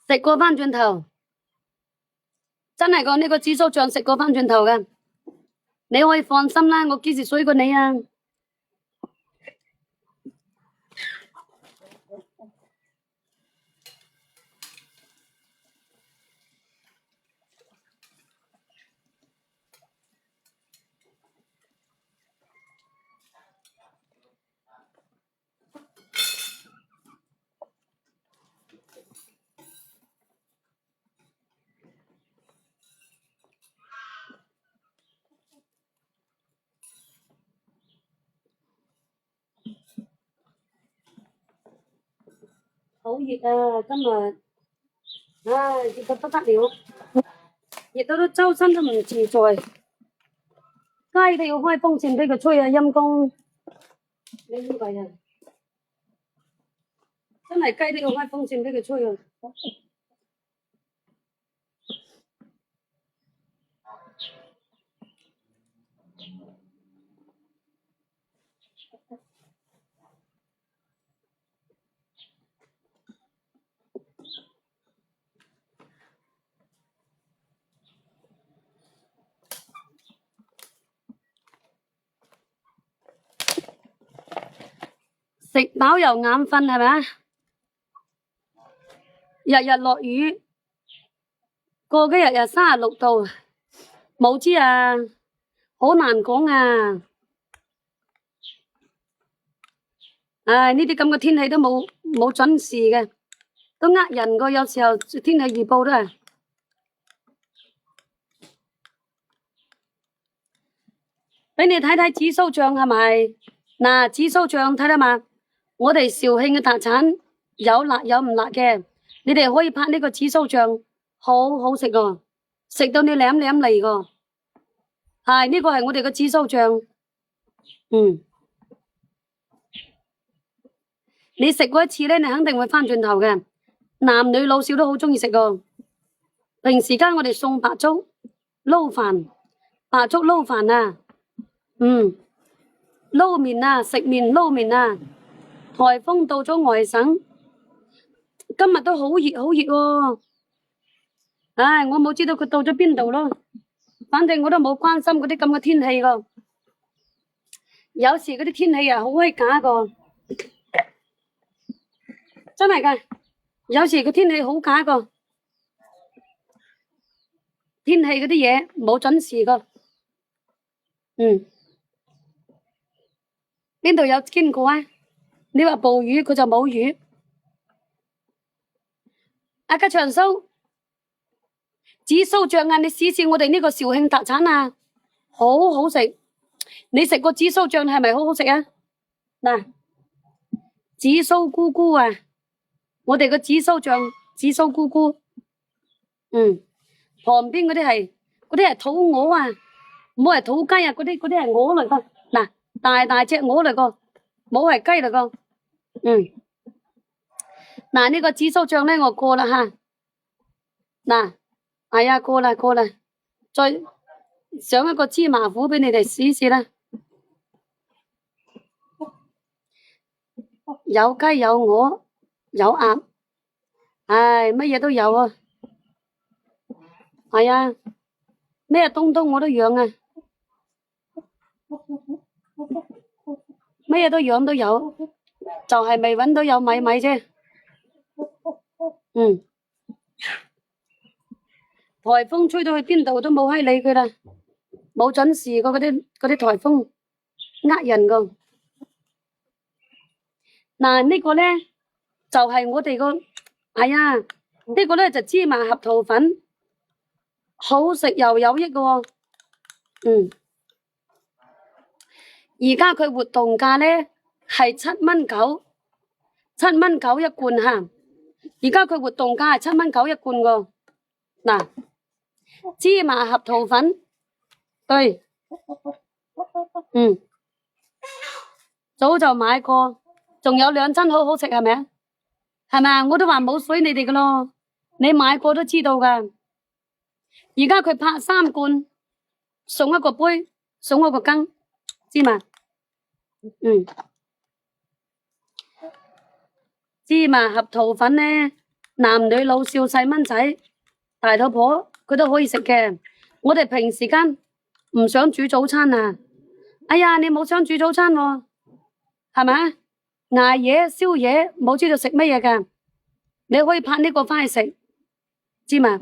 食過返轉頭，真係個呢個紫蘇醬食過返轉頭嘅，你可以放心啦，我幾時衰過你啊？好熱啊！今日，唉，熱到不得了，熱到都周身都唔自在，街都要開風扇俾佢吹啊！陰公，你呢個人真係雞都要開風扇俾佢吹啊！食飽又眼瞓係咪？日日落雨，過幾日又36度，冇知啊，好難講啊！唉，呢啲咁嘅天氣都冇準時嘅，都呃人個，有時候天氣預報都係。俾你睇睇紫蘇醬係咪？嗱，紫蘇醬睇得嘛？我哋肇慶嘅特產，有辣有唔辣嘅，你哋可以拍呢個紫蘇醬，好好食㗎，食到你舐舐脷㗎。係呢個係我哋嘅紫蘇醬，你食過一次咧，你肯定會返轉頭嘅，男女老少都好鍾意食㗎。平時間我哋送白粥撈飯，白粥撈飯啊，撈麵啊，食麵撈麵啊。颱風到咗外省，今日都好熱好熱喎。唉，我冇知道佢到咗邊度咯，反正我都冇關心嗰啲咁嘅天氣㗎。有時嗰啲天氣啊好鬼假㗎，真係㗎。有時個天氣好假㗎，天氣嗰啲嘢冇準時㗎。邊度有經過啊？你話暴雨佢就冇雨。阿家長蘇，紫蘇醬啊，你試試我哋呢個肇慶特產啊，好好食。你食過紫蘇醬係咪好好食啊？嗱，紫蘇菇菇啊，我哋個紫蘇醬，紫蘇菇菇，旁邊嗰啲係土鵝啊，唔好係土雞啊，嗰啲係鵝嚟㗎。嗱，大隻鵝嚟㗎，冇係雞嚟㗎。嗱，呢個紫蘇醬咧我過啦吓，嗱，係啊過啦，再上一個芝麻糊俾你哋試試啦。有雞有鵝有鴨，唉，乜嘢都有啊。係啊，咩東東我都養啊，乜嘢都養都有，就係未搵到有米啫。颱風吹到去邊度都冇閪理佢啦，冇準時過嗰啲颱風，呃人噶。嗱，呢個咧就係我哋個，係啊，呢個咧就芝麻核桃粉，好食又有益噶。而家佢活動價咧係7.9，7.9一罐吓。而家佢活動價係7.9一罐噶。嗱，芝麻核桃粉，對，早就買過，仲有2斤好好食係咪啊？係咪啊？我都話冇水你哋噶咯，你買過都知道噶。而家佢拍3罐，送一個杯，送一個羹，知嘛？芝麻核桃粉呢，男女老少細蚊仔大肚婆佢都可以食嘅。我哋平時間唔想煮早餐啊，哎呀你冇想煮早餐喎，係咪？捱夜宵夜冇知道食乜嘢㗎，你可以拍呢個返去食，知嘛？